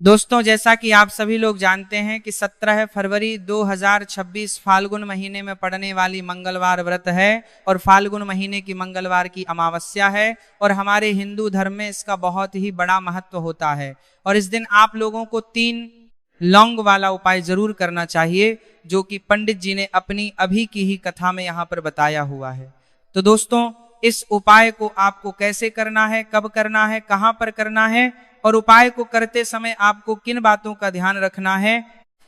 दोस्तों, जैसा कि आप सभी लोग जानते हैं कि 17 फरवरी 2026 फाल्गुन महीने में पड़ने वाली मंगलवार व्रत है और फाल्गुन महीने की मंगलवार की अमावस्या है और हमारे हिंदू धर्म में इसका बहुत ही बड़ा महत्व होता है। और इस दिन आप लोगों को 3 लौंग वाला उपाय जरूर करना चाहिए, जो कि पंडित जी ने अपनी अभी की ही कथा में यहाँ पर बताया हुआ है। तो दोस्तों, इस उपाय को आपको कैसे करना है, कब करना है, कहां पर करना है और उपाय को करते समय आपको किन बातों का ध्यान रखना है,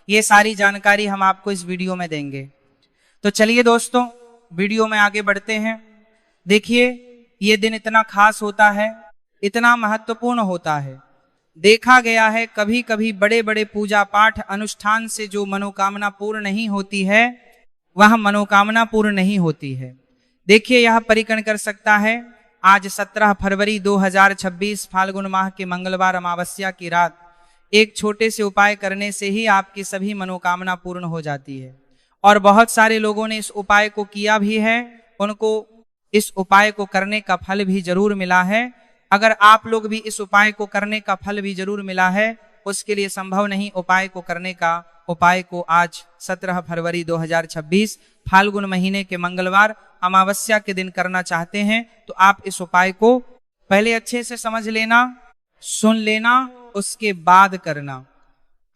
ये सारी जानकारी हम आपको इस वीडियो में देंगे। तो चलिए दोस्तों, वीडियो में आगे बढ़ते हैं। देखिए, ये दिन इतना खास होता है, इतना महत्वपूर्ण होता है। देखा गया है कभी कभी बड़े बड़े पूजा पाठ अनुष्ठान से जो मनोकामना पूर्ण नहीं होती है, वह मनोकामना पूर्ण नहीं होती है। देखिए, यह परिकण कर सकता है। आज 17 फरवरी 2026 फाल्गुन माह के मंगलवार अमावस्या की रात एक छोटे से उपाय करने से ही आपकी सभी मनोकामना पूर्ण हो जाती है। और बहुत सारे लोगों ने इस उपाय को किया भी है, उनको इस उपाय को करने का फल भी जरूर मिला है। अगर आप लोग भी इस उपाय को करने का फल भी जरूर मिला है, उसके लिए संभव नहीं उपाय को करने का, उपाय को आज 17 फरवरी 2026 फाल्गुन महीने के मंगलवार अमावस्या के दिन करना चाहते हैं, तो आप इस उपाय को पहले अच्छे से समझ लेना, सुन लेना, उसके बाद करना।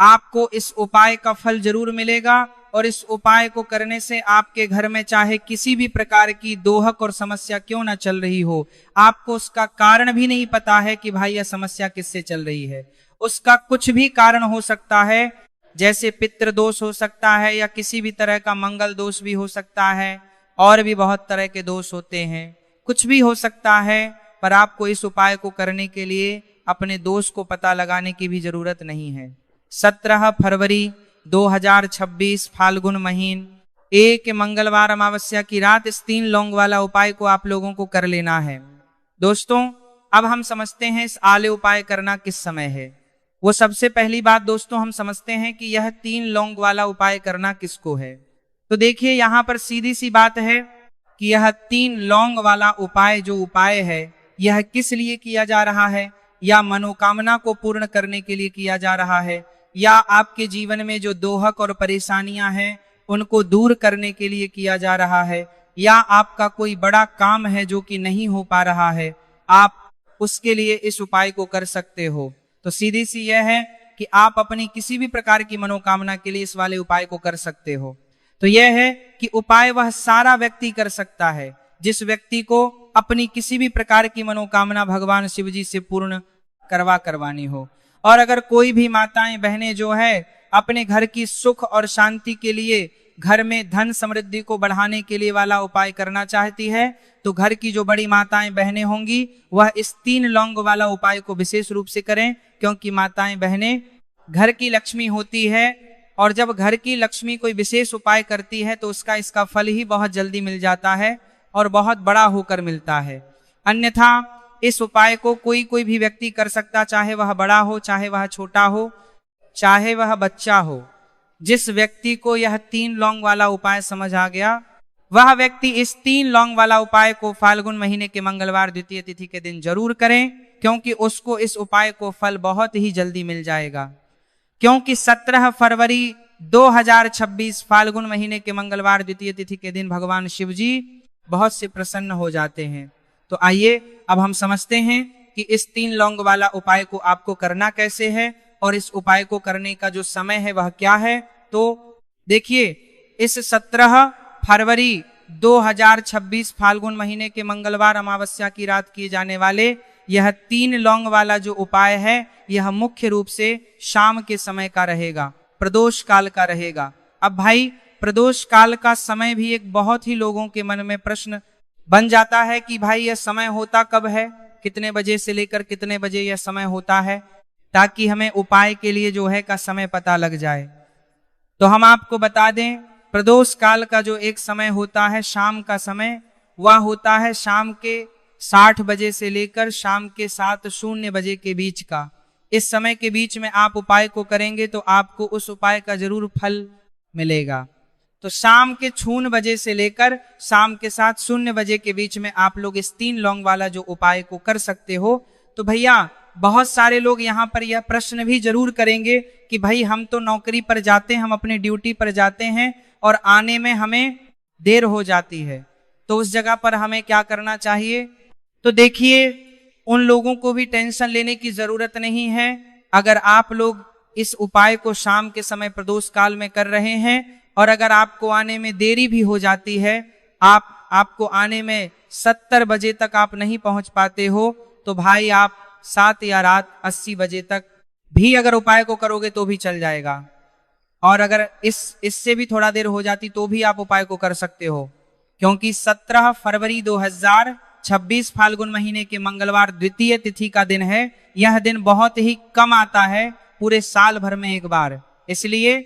आपको इस उपाय का फल जरूर मिलेगा और इस उपाय को करने से आपके घर में चाहे किसी भी प्रकार की दोहक और समस्या क्यों ना चल रही हो, आपको उसका कारण भी नहीं पता है कि भाई यह समस्या किससे चल रही है। उसका कुछ भी कारण हो सकता है, जैसे पितृदोष हो सकता है या किसी भी तरह का मंगल दोष भी हो सकता है, और भी बहुत तरह के दोष होते हैं, कुछ भी हो सकता है। पर आपको इस उपाय को करने के लिए अपने दोष को पता लगाने की भी जरूरत नहीं है। 17 फरवरी 2026 फाल्गुन महीन एक मंगलवार अमावस्या की रात इस 3 लौंग वाला उपाय को आप लोगों को कर लेना है। दोस्तों, अब हम समझते हैं इस आले उपाय करना किस समय है। वो सबसे पहली बात दोस्तों, हम समझते हैं कि यह 3 लौंग वाला उपाय करना किसको है। तो देखिए, यहां पर सीधी सी बात है कि यह 3 लौंग वाला उपाय जो उपाय है, यह किस लिए किया जा रहा है, या मनोकामना को पूर्ण करने के लिए किया जा रहा है, या आपके जीवन में जो दोहक और परेशानियां हैं उनको दूर करने के लिए किया जा रहा है, या आपका कोई बड़ा काम है जो कि नहीं हो पा रहा है, आप उसके लिए इस उपाय को कर सकते हो। तो सीधी सी यह है कि आप अपनी किसी भी प्रकार की मनोकामना के लिए इस वाले उपाय को कर सकते हो। तो यह है कि उपाय वह सारा व्यक्ति कर सकता है जिस व्यक्ति को अपनी किसी भी प्रकार की मनोकामना भगवान शिव जी से पूर्ण करवानी हो। और अगर कोई भी माताएं बहनें जो है अपने घर की सुख और शांति के लिए, घर में धन समृद्धि को बढ़ाने के लिए वाला उपाय करना चाहती है, तो घर की जो बड़ी माताएं बहनें होंगी वह इस 3 लौंग वाला उपाय को विशेष रूप से करें, क्योंकि माताएं बहनें घर की लक्ष्मी होती है और जब घर की लक्ष्मी कोई विशेष उपाय करती है तो इसका फल ही बहुत जल्दी मिल जाता है और बहुत बड़ा होकर मिलता है। अन्यथा इस उपाय को कोई भी व्यक्ति कर सकता, चाहे वह बड़ा हो, चाहे वह छोटा हो, चाहे वह बच्चा हो। जिस व्यक्ति को यह 3 लौंग वाला उपाय समझ आ गया, वह व्यक्ति इस 3 लौंग वाला उपाय को फाल्गुन महीने के मंगलवार द्वितीय तिथि के दिन जरूर करें, क्योंकि उसको इस उपाय को फल बहुत ही जल्दी मिल जाएगा। क्योंकि 17 फरवरी 2026 फाल्गुन महीने के मंगलवार द्वितीय तिथि के दिन भगवान शिव जी बहुत से प्रसन्न हो जाते हैं। तो आइए अब हम समझते हैं कि इस 3 लौंग वाला उपाय को आपको करना कैसे है और इस उपाय को करने का जो समय है वह क्या है। तो देखिए, इस 17 फरवरी 2026 फाल्गुन महीने के मंगलवार अमावस्या की रात किए जाने वाले यह 3 लौंग वाला जो उपाय है, यह मुख्य रूप से शाम के समय का रहेगा, प्रदोष काल का रहेगा। अब भाई, प्रदोष काल का समय भी एक बहुत ही लोगों के मन में प्रश्न बन जाता है कि भाई यह समय होता कब है, कितने बजे से लेकर कितने बजे यह समय होता है, ताकि हमें उपाय के लिए जो है का समय पता लग जाए। तो हम आपको बता दें, प्रदोष काल का जो एक समय होता है शाम का समय, वह होता है शाम के 60 बजे से लेकर शाम के 7:00 बजे के बीच का। इस समय के बीच में आप उपाय को करेंगे तो आपको उस उपाय का जरूर फल मिलेगा। तो शाम के 6 बजे से लेकर शाम के 7:00 बजे के बीच में आप लोग इस 3 लौंग वाला जो उपाय को कर सकते हो। तो भैया, बहुत सारे लोग यहाँ पर यह प्रश्न भी जरूर करेंगे कि भाई हम तो नौकरी पर जाते हैं, हम अपनी ड्यूटी पर जाते हैं और आने में हमें देर हो जाती है, तो उस जगह पर हमें क्या करना चाहिए। तो देखिए, उन लोगों को भी टेंशन लेने की जरूरत नहीं है। अगर आप लोग इस उपाय को शाम के समय प्रदोष काल में कर रहे हैं और अगर आपको आने में देरी भी हो जाती है, आपको आने में 70 बजे तक आप नहीं पहुंच पाते हो, तो भाई आप 7 या रात 80 बजे तक भी अगर उपाय को करोगे तो भी चल जाएगा। और अगर इससे भी थोड़ा देर हो जाती तो भी आप उपाय को कर सकते हो, क्योंकि 17 फरवरी 2026 फाल्गुन महीने के मंगलवार द्वितीय तिथि का दिन है। यह दिन बहुत ही कम आता है, पूरे साल भर में एक बार। इसलिए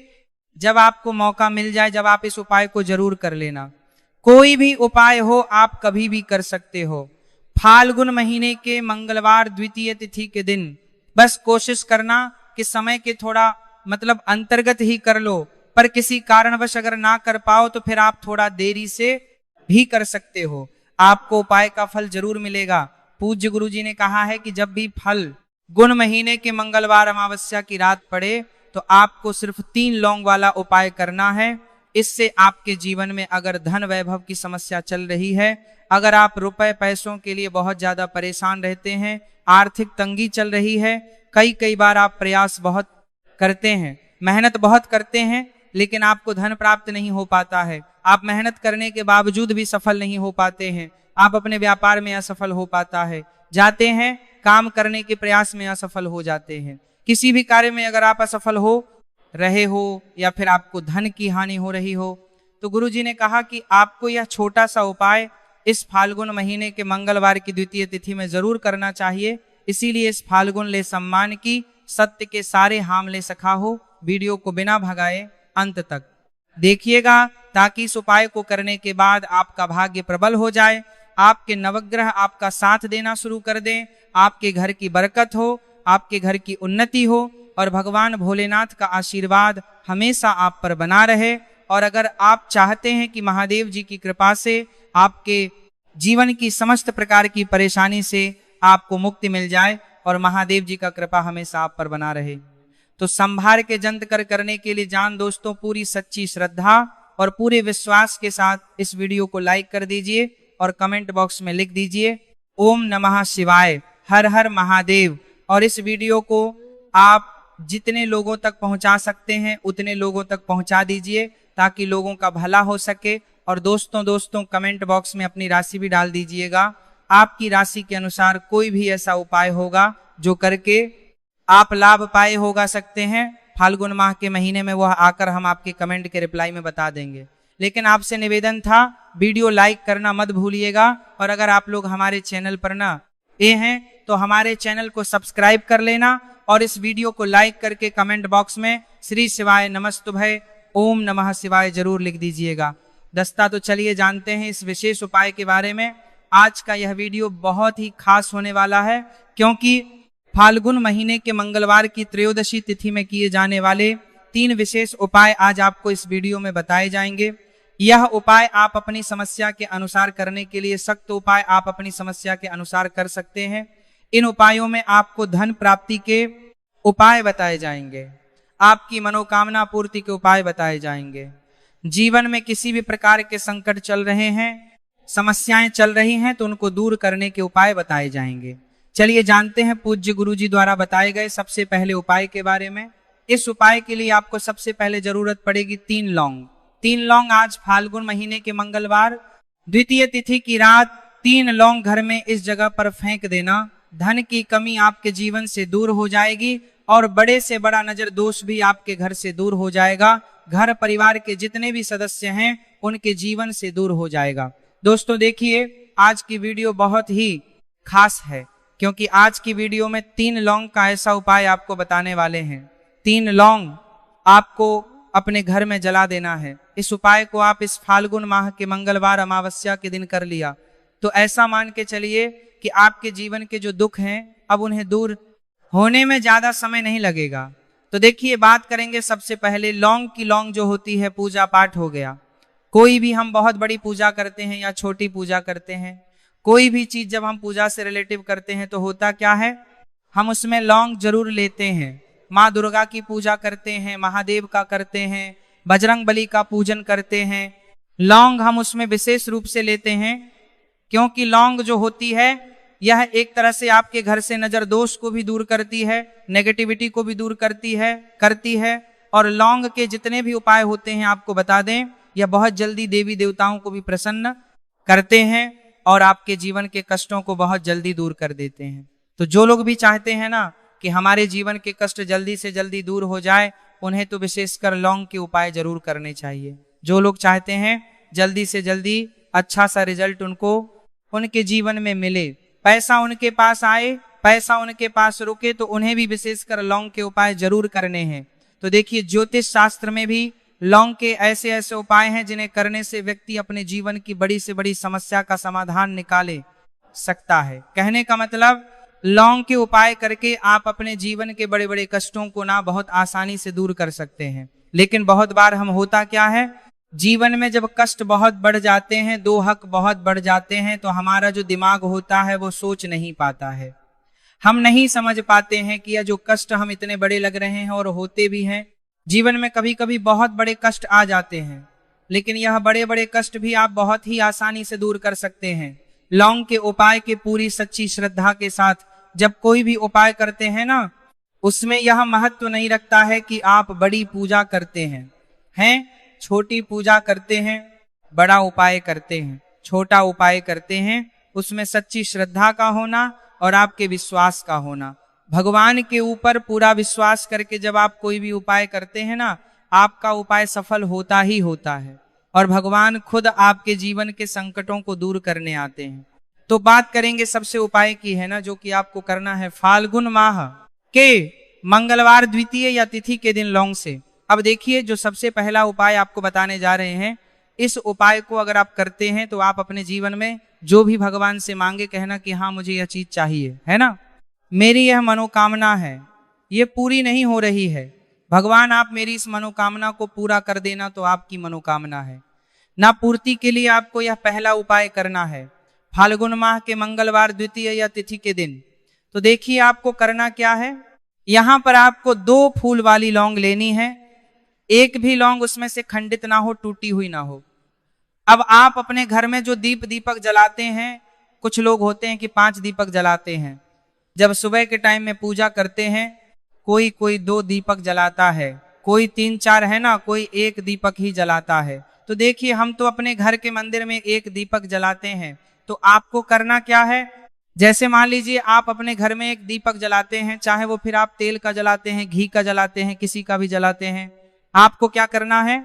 जब आपको मौका मिल जाए, जब आप इस उपाय को जरूर कर लेना। कोई भी उपाय हो आप कभी भी कर सकते हो। फाल्गुन महीने के मंगलवार द्वितीय तिथि के दिन बस कोशिश करना कि समय के थोड़ा अंतर्गत ही कर लो, पर किसी कारणवश अगर ना कर पाओ तो फिर आप थोड़ा देरी से भी कर सकते हो, आपको उपाय का फल जरूर मिलेगा। पूज्य गुरु जी ने कहा है कि जब भी फाल्गुन महीने के मंगलवार अमावस्या की रात पड़े तो आपको सिर्फ 3 लौंग वाला उपाय करना है। इससे आपके जीवन में अगर धन वैभव की समस्या चल रही है, अगर आप रुपए पैसों के लिए बहुत ज्यादा परेशान रहते हैं, आर्थिक तंगी चल रही है, कई बार आप प्रयास बहुत करते हैं, मेहनत बहुत करते हैं, लेकिन आपको धन प्राप्त नहीं हो पाता है, आप मेहनत करने के बावजूद भी सफल नहीं हो पाते हैं, आप अपने व्यापार में असफल हो पाता है, जाते हैं काम करने के प्रयास में असफल हो जाते हैं, किसी भी कार्य में अगर आप असफल हो रहे हो या फिर आपको धन की हानि हो रही हो, तो गुरु जी ने कहा कि आपको यह छोटा सा उपाय इस फाल्गुन महीने के मंगलवार की द्वितीय तिथि में जरूर करना चाहिए। इसीलिए इस फाल्गुन ले सम्मान की, सत्य के सारे हाम ले सखा हो, वीडियो को बिना भगाए अंत तक देखिएगा, ताकि इस उपाय को करने के बाद आपका भाग्य प्रबल हो जाए, आपके नवग्रह आपका साथ देना शुरू कर दें, आपके घर की बरकत हो, आपके घर की उन्नति हो और भगवान भोलेनाथ का आशीर्वाद हमेशा आप पर बना रहे। और अगर आप चाहते हैं कि महादेव जी की कृपा से आपके जीवन की समस्त प्रकार की परेशानी से आपको मुक्ति मिल जाए और महादेव जी का कृपा हमेशा आप पर बना रहे, तो संभार के जंत करने के लिए जान दोस्तों, पूरी सच्ची श्रद्धा और पूरे विश्वास के साथ इस वीडियो को लाइक कर दीजिए और कमेंट बॉक्स में लिख दीजिए ओम नमः शिवाय, हर हर महादेव। और इस वीडियो को आप जितने लोगों तक पहुंचा सकते हैं उतने लोगों तक पहुंचा दीजिए, ताकि लोगों का भला हो सके। और दोस्तों कमेंट बॉक्स में अपनी राशि भी डाल दीजिएगा। आपकी राशि के अनुसार कोई भी ऐसा उपाय होगा जो करके आप लाभ पाए होगा सकते हैं, फाल्गुन माह के महीने में वह आकर हम आपके कमेंट के रिप्लाई में बता देंगे। लेकिन आपसे निवेदन था, वीडियो लाइक करना मत भूलिएगा। और अगर आप लोग हमारे चैनल पर नए हैं तो हमारे चैनल को सब्सक्राइब कर लेना और इस वीडियो को लाइक करके कमेंट बॉक्स में श्री शिवाय नमस्तुभय ओम नमः शिवाय जरूर लिख दीजिएगा। दस्ता तो चलिए जानते हैं इस विशेष उपाय के बारे में। आज का यह वीडियो बहुत ही खास होने वाला है, क्योंकि फाल्गुन महीने के मंगलवार की त्रयोदशी तिथि में किए जाने वाले 3 विशेष उपाय आज आपको इस वीडियो में बताए जाएंगे। यह उपाय आप अपनी समस्या के अनुसार करने के लिए, सख्त उपाय आप अपनी समस्या के अनुसार कर सकते हैं। इन उपायों में आपको धन प्राप्ति के उपाय बताए जाएंगे, आपकी मनोकामना पूर्ति के उपाय बताए जाएंगे। जीवन में किसी भी प्रकार के संकट चल रहे हैं, समस्याएं चल रही हैं, तो उनको दूर करने के उपाय बताए जाएंगे। चलिए जानते हैं पूज्य गुरु जी द्वारा बताए गए सबसे पहले उपाय के बारे में। इस उपाय के लिए आपको सबसे पहले जरूरत पड़ेगी 3 लौंग। 3 लौंग आज फाल्गुन महीने के मंगलवार द्वितीय तिथि की रात 3 लौंग घर में इस जगह पर फेंक देना। धन की कमी आपके जीवन से दूर हो जाएगी और बड़े से बड़ा नजर दोष भी आपके घर से दूर हो जाएगा। घर परिवार के जितने भी सदस्य हैं उनके जीवन से दूर हो जाएगा। दोस्तों देखिए, आज की वीडियो बहुत ही खास है, क्योंकि आज की वीडियो में 3 लौंग का ऐसा उपाय आपको बताने वाले हैं। 3 लौंग आपको अपने घर में जला देना है। इस उपाय को आप इस फाल्गुन माह के मंगलवार अमावस्या के दिन कर लिया तो ऐसा मान के चलिए कि आपके जीवन के जो दुख हैं अब उन्हें दूर होने में ज्यादा समय नहीं लगेगा। तो देखिए, बात करेंगे सबसे पहले लौंग की। लौंग जो होती है पूजा पाठ हो गया, कोई भी हम बहुत बड़ी पूजा करते हैं या छोटी पूजा करते हैं, कोई भी चीज जब हम पूजा से रिलेटिव करते हैं तो होता क्या है, हम उसमें लौंग जरूर लेते हैं। माँ दुर्गा की पूजा करते हैं, महादेव का करते हैं, बजरंग बली का पूजन करते हैं। लौंग हम उसमें विशेष रूप से लेते हैं, क्योंकि लौंग जो होती है यह एक तरह से आपके घर से नजर दोष को भी दूर करती है, नेगेटिविटी को भी दूर करती है। और लौंग के जितने भी उपाय होते हैं आपको बता दें, यह बहुत जल्दी देवी देवताओं को भी प्रसन्न करते हैं और आपके जीवन के कष्टों को बहुत जल्दी दूर कर देते हैं। तो जो लोग भी चाहते हैं ना कि हमारे जीवन के कष्ट जल्दी से जल्दी दूर हो जाए, उन्हें तो विशेषकर लौंग के उपाय जरूर करने चाहिए। जो लोग चाहते हैं जल्दी से जल्दी अच्छा सा रिजल्ट उनको उनके जीवन में मिले, पैसा उनके पास आए, पैसा उनके पास रुके, तो उन्हें भी विशेषकर लौंग के उपाय जरूर करने हैं। तो देखिए, ज्योतिष शास्त्र में भी लौंग के ऐसे ऐसे उपाय हैं जिन्हें करने से व्यक्ति अपने जीवन की बड़ी से बड़ी समस्या का समाधान निकाले सकता है। कहने का मतलब, लौंग के उपाय करके आप अपने जीवन के बड़े बड़े कष्टों को ना बहुत आसानी से दूर कर सकते हैं। लेकिन बहुत बार हम होता क्या है, जीवन में जब कष्ट बहुत बढ़ जाते हैं, दो हक बहुत बढ़ जाते हैं, तो हमारा जो दिमाग होता है वो सोच नहीं पाता है। हम नहीं समझ पाते हैं कि यह जो कष्ट हम इतने बड़े लग रहे हैं और होते भी हैं। जीवन में कभी कभी बहुत बड़े कष्ट आ जाते हैं, लेकिन यह बड़े बड़े कष्ट भी आप बहुत ही आसानी से दूर कर सकते हैं। लौंग के उपाय के पूरी सच्ची श्रद्धा के साथ जब कोई भी उपाय करते हैं ना, उसमें यह महत्व नहीं रखता है कि आप बड़ी पूजा करते हैं, छोटी पूजा करते हैं, बड़ा उपाय करते हैं, छोटा उपाय करते हैं। उसमें सच्ची श्रद्धा का होना और आपके विश्वास का होना। भगवान के ऊपर पूरा विश्वास करके जब आप कोई भी उपाय करते हैं ना, आपका उपाय सफल होता ही होता है और भगवान खुद आपके जीवन के संकटों को दूर करने आते हैं। तो बात करेंगे सबसे उपाय की, है ना, जो कि आपको करना है फाल्गुन माह के मंगलवार द्वितीय या तिथि के दिन लौंग से। अब देखिए, जो सबसे पहला उपाय आपको बताने जा रहे हैं, इस उपाय को अगर आप करते हैं तो आप अपने जीवन में जो भी भगवान से मांगे, कहना कि हाँ मुझे यह चीज चाहिए, है ना, मेरी यह मनोकामना है, ये पूरी नहीं हो रही है, भगवान आप मेरी इस मनोकामना को पूरा कर देना। तो आपकी मनोकामना है ना पूर्ति के लिए आपको यह पहला उपाय करना है, फाल्गुन माह के मंगलवार द्वितीय या तिथि के दिन। तो देखिए, आपको करना क्या है, यहां पर आपको 2 फूल वाली लौंग लेनी है। एक भी लौंग उसमें से खंडित ना हो, टूटी हुई ना हो। अब आप अपने घर में जो दीपक जलाते हैं, कुछ लोग होते हैं कि 5 दीपक जलाते हैं। जब सुबह के टाइम में पूजा करते हैं, कोई 2 दीपक जलाता है, कोई 3-4, है ना, कोई 1 दीपक ही जलाता है। तो देखिए, हम तो अपने घर के मंदिर में 1 दीपक जलाते हैं। तो आपको करना क्या है, जैसे मान लीजिए आप अपने घर में 1 दीपक जलाते हैं, चाहे वो फिर आप तेल का जलाते हैं, घी का जलाते हैं, किसी का भी जलाते हैं, आपको क्या करना है,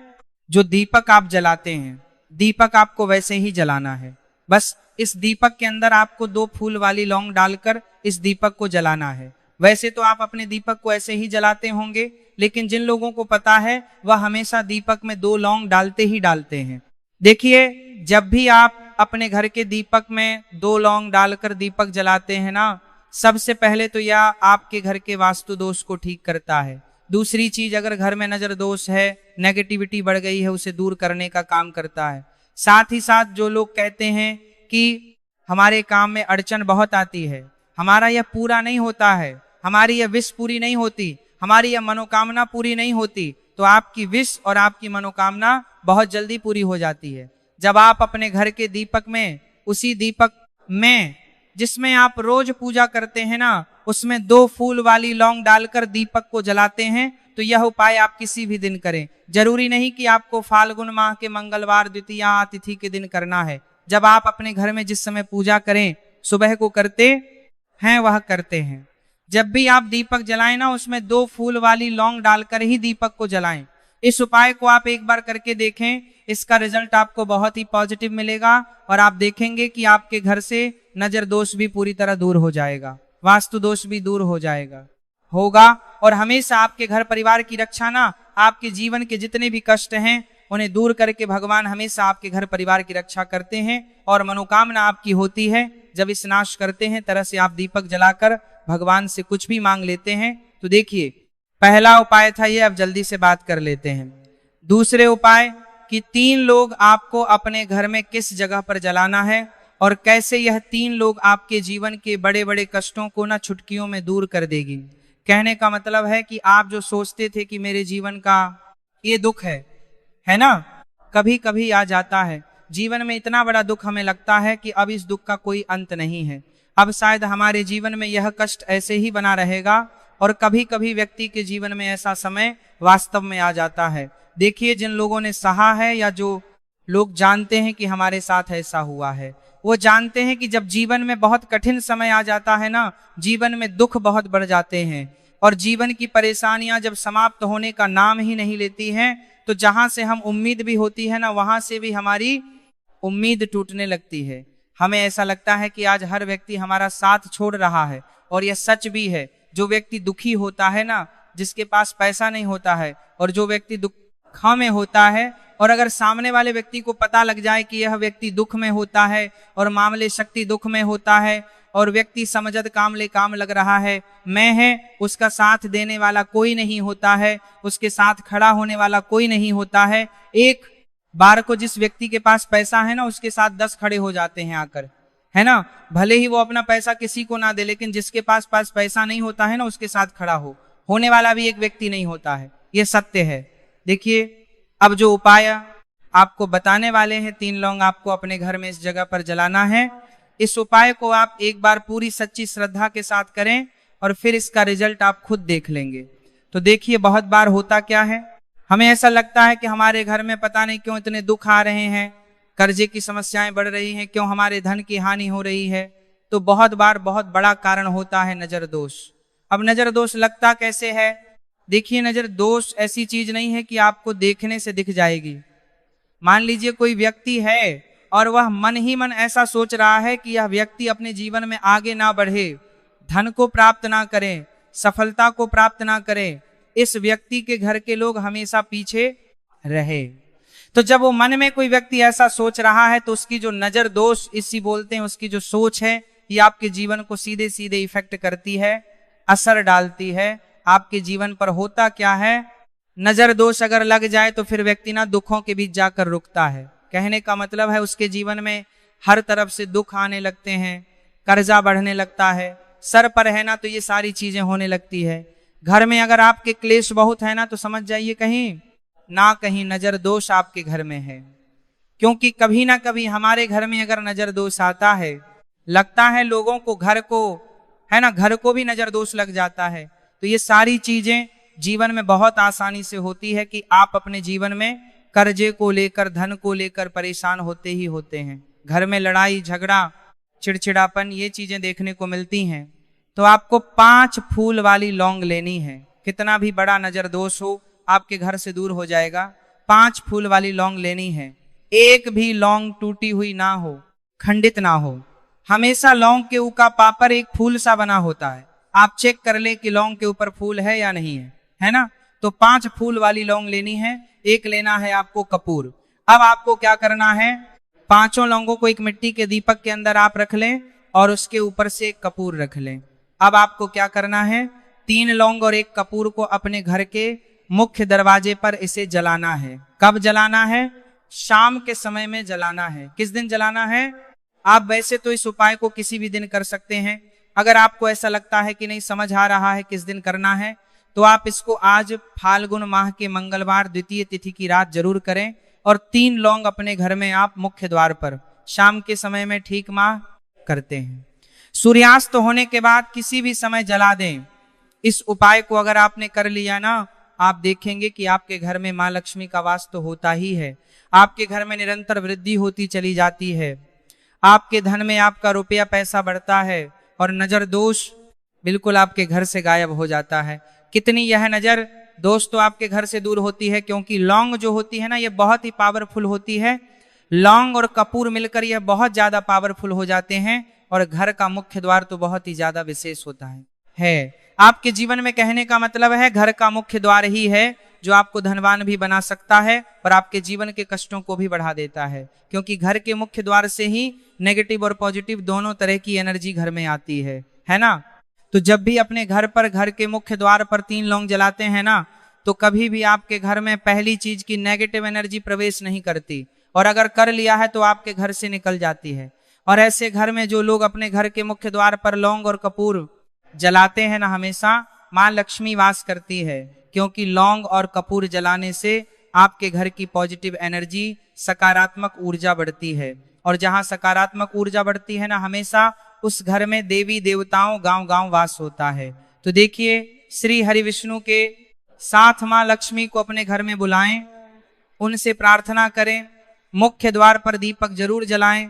जो दीपक आप जलाते हैं, दीपक आपको वैसे ही जलाना है। बस इस दीपक के अंदर आपको 2 फूल वाली लौंग डालकर इस दीपक को जलाना है। वैसे तो आप अपने दीपक को ऐसे ही जलाते होंगे, लेकिन जिन लोगों को पता है वह हमेशा दीपक में 2 लौंग डालते ही डालते हैं। देखिए, जब भी आप अपने घर के दीपक में 2 लौंग डालकर दीपक जलाते हैं ना, सबसे पहले तो यह आपके घर के वास्तु दोष को ठीक करता है। दूसरी चीज, अगर घर में नजर दोष है, नेगेटिविटी बढ़ गई है, उसे दूर करने का काम करता है। साथ ही साथ जो लोग कहते हैं कि हमारे काम में अड़चन बहुत आती है, हमारा यह पूरा नहीं होता है, हमारी यह विश पूरी नहीं होती, हमारी यह मनोकामना पूरी नहीं होती, तो आपकी विश और आपकी मनोकामना बहुत जल्दी पूरी हो जाती है। जब आप अपने घर के दीपक में, उसी दीपक में जिसमें आप रोज पूजा करते हैं ना, उसमें 2 फूल वाली लौंग डालकर दीपक को जलाते हैं, तो यह उपाय आप किसी भी दिन करें। जरूरी नहीं कि आपको फाल्गुन माह के मंगलवार द्वितीया तिथि के दिन करना है। जब आप अपने घर में जिस समय पूजा करें, सुबह को करते हैं वह करते हैं। जब भी आप दीपक जलाएं ना, उसमें 2 फूल वाली लौंग डालकर ही दीपक को जलाएं। इस उपाय को आप एक बार करके देखें, इसका रिजल्ट आपको बहुत ही पॉजिटिव मिलेगा और आप देखेंगे कि आपके घर से नजर दोष भी पूरी तरह दूर हो जाएगा, वास्तु दोष भी दूर हो जाएगा होगा और हमेशा आपके घर परिवार की रक्षा ना, आपके जीवन के जितने भी कष्ट हैं उन्हें दूर करके भगवान हमेशा आपके घर परिवार की रक्षा करते हैं और मनोकामना आपकी होती है। जब स्नान करते हैं, तरह से आप दीपक जलाकर भगवान से कुछ भी मांग लेते हैं। तो देखिए, पहला उपाय था ये, अब जल्दी से बात कर लेते हैं दूसरे उपाय कि 3 लोग आपको अपने घर में किस जगह पर जलाना है और कैसे यह 3 लोग आपके जीवन के बड़े बड़े कष्टों को ना चुटकियों में दूर कर देगी। कहने का मतलब है कि आप जो सोचते थे कि मेरे जीवन का ये दुख है ना, कभी कभी आ जाता है जीवन में, इतना बड़ा दुख हमें लगता है कि अब इस दुख का कोई अंत नहीं है, अब शायद हमारे जीवन में यह कष्ट ऐसे ही बना रहेगा। और कभी कभी व्यक्ति के जीवन में ऐसा समय वास्तव में आ जाता है। देखिए, जिन लोगों ने सहा है या जो लोग जानते हैं कि हमारे साथ ऐसा हुआ है, वो जानते हैं कि जब जीवन में बहुत कठिन समय आ जाता है ना, जीवन में दुख बहुत बढ़ जाते हैं और जीवन की परेशानियां जब समाप्त होने का नाम ही नहीं लेती हैं, तो जहां से हम उम्मीद भी होती है ना, वहां से भी हमारी उम्मीद टूटने लगती है। हमें ऐसा लगता है कि आज हर व्यक्ति हमारा साथ छोड़ रहा है, और यह सच भी है। जो व्यक्ति दुखी होता है ना, जिसके पास पैसा नहीं होता है, और जो व्यक्ति दुख में होता है, और अगर सामने वाले व्यक्ति को पता लग जाए कि यह व्यक्ति दुख में होता है और मामले शक्ति दुख में होता है, और व्यक्ति समझद कामले काम लग रहा है, मैं है, उसका साथ देने वाला कोई नहीं होता है, उसके साथ खड़ा होने वाला कोई नहीं होता है। एक बार को जिस व्यक्ति के पास पैसा है ना, उसके साथ 10 खड़े हो जाते हैं आकर, है ना। भले ही वो अपना पैसा किसी को ना दे, लेकिन जिसके पास पैसा नहीं होता है ना, उसके साथ खड़ा होने वाला भी एक व्यक्ति नहीं होता है। ये सत्य है। देखिए, अब जो उपाय आपको बताने वाले हैं, 3 लौंग आपको अपने घर में इस जगह पर जलाना है। इस उपाय को आप एक बार पूरी सच्ची श्रद्धा के साथ करें और फिर इसका रिजल्ट आप खुद देख लेंगे। तो देखिए, बहुत बार होता क्या है, हमें ऐसा लगता है कि हमारे घर में पता नहीं क्यों इतने दुख आ रहे हैं, कर्जे की समस्याएं बढ़ रही हैं, क्यों हमारे धन की हानि हो रही है। तो बहुत बार बहुत बड़ा कारण होता है नजर दोष। अब नजर दोष लगता कैसे है? देखिए, नजर दोष ऐसी चीज नहीं है कि आपको देखने से दिख जाएगी। मान लीजिए कोई व्यक्ति है और वह मन ही मन ऐसा सोच रहा है कि यह व्यक्ति अपने जीवन में आगे ना बढ़े, धन को प्राप्त ना करे, सफलता को प्राप्त ना करे, इस व्यक्ति के घर के लोग हमेशा पीछे रहे। तो जब वो मन में कोई व्यक्ति ऐसा सोच रहा है, तो उसकी जो नजर दोष इसी बोलते हैं, उसकी जो सोच है, ये आपके जीवन को सीधे सीधे इफेक्ट करती है, असर डालती है आपके जीवन पर। होता क्या है, नजर दोष अगर लग जाए तो फिर व्यक्ति ना दुखों के बीच जाकर रुकता है। कहने का मतलब है, उसके जीवन में हर तरफ से दुख आने लगते हैं, कर्जा बढ़ने लगता है, सर पर है ना तो ये सारी चीजें होने लगती है। घर में अगर आपके क्लेश बहुत है ना, तो समझ जाइए कहीं ना कहीं नजर दोष आपके घर में है। क्योंकि कभी ना कभी हमारे घर में अगर नजर दोष आता है, लगता है लोगों को, घर को, है ना, घर को भी नजर दोष लग जाता है। तो ये सारी चीजें जीवन में बहुत आसानी से होती है कि आप अपने जीवन में कर्जे को लेकर, धन को लेकर परेशान होते ही होते हैं। घर में लड़ाई झगड़ा, चिड़चिड़ापन, ये चीजें देखने को मिलती हैं। तो आपको 5 फूल वाली लौंग लेनी है। कितना भी बड़ा नजर दोष हो, आपके घर से दूर हो जाएगा। 5 फूल वाली लौंग लेनी है। एक भी लौंग टूटी हुई ना हो, खंडित ना हो। हमेशा लौंग के ऊपर पापर एक फूल सा बना होता है। आप चेक कर ले कि लौंग के ऊपर फूल है या नहीं है ना। तो 5 फूल वाली लौंग लेनी है। एक लेना है आपको कपूर। अब आपको क्या करना है, 5 लौंगों को एक मिट्टी के दीपक के अंदर आप रख लें और उसके ऊपर से एक कपूर रख लें। अब आपको क्या करना है, 3 लौंग और 1 कपूर को अपने घर के मुख्य दरवाजे पर इसे जलाना है। कब जलाना है? शाम के समय में जलाना है। किस दिन जलाना है? आप वैसे तो इस उपाय को किसी भी दिन कर सकते हैं। अगर आपको ऐसा लगता है कि नहीं समझ आ रहा है किस दिन करना है, तो आप इसको आज फाल्गुन माह के मंगलवार द्वितीय तिथि की रात जरूर करें। और 3 लौंग अपने घर में आप मुख्य द्वार पर शाम के समय में ठीक माह करते हैं। सूर्यास्त होने के बाद किसी भी समय जला दें। इस उपाय को अगर आपने कर लिया ना, आप देखेंगे कि आपके घर में मां लक्ष्मी का वास तो होता ही है। आपके घर में निरंतर वृद्धि होती चली जाती है। आपके धन में आपका रुपया पैसा बढ़ता है और नजर दोष बिल्कुल आपके घर से गायब हो जाता है। कितनी यह नजर दोष तो आपके घर से दूर होती है, क्योंकि लौंग जो होती है ना, ये बहुत ही पावरफुल होती है। लौंग और कपूर मिलकर यह बहुत ज्यादा पावरफुल हो जाते हैं और घर का मुख्य द्वार तो बहुत ही ज्यादा विशेष होता है। आपके जीवन में कहने का मतलब है, घर का मुख्य द्वार ही है जो आपको धनवान भी बना सकता है और आपके जीवन के कष्टों को भी बढ़ा देता है। क्योंकि घर के मुख्य द्वार से ही नेगेटिव और पॉजिटिव दोनों तरह की एनर्जी घर में आती है ना। तो जब भी अपने घर पर, घर के मुख्य द्वार पर 3 लौंग जलाते हैं ना, तो कभी भी आपके घर में पहली चीज की नेगेटिव एनर्जी प्रवेश नहीं करती, और अगर कर लिया है तो आपके घर से निकल जाती है। और ऐसे घर में जो लोग अपने घर के मुख्य द्वार पर लौंग और कपूर जलाते हैं ना, हमेशा माँ लक्ष्मी वास करती है, क्योंकि लौंग और कपूर जलाने से आपके घर की पॉजिटिव एनर्जी, सकारात्मक ऊर्जा बढ़ती है। और जहाँ सकारात्मक ऊर्जा बढ़ती है ना, हमेशा उस घर में देवी देवताओं गांव गांव वास होता है। तो देखिए, श्री हरि विष्णु के साथ माँ लक्ष्मी को अपने घर में बुलाएं, उनसे प्रार्थना करें, मुख्य द्वार पर दीपक जरूर जलाएं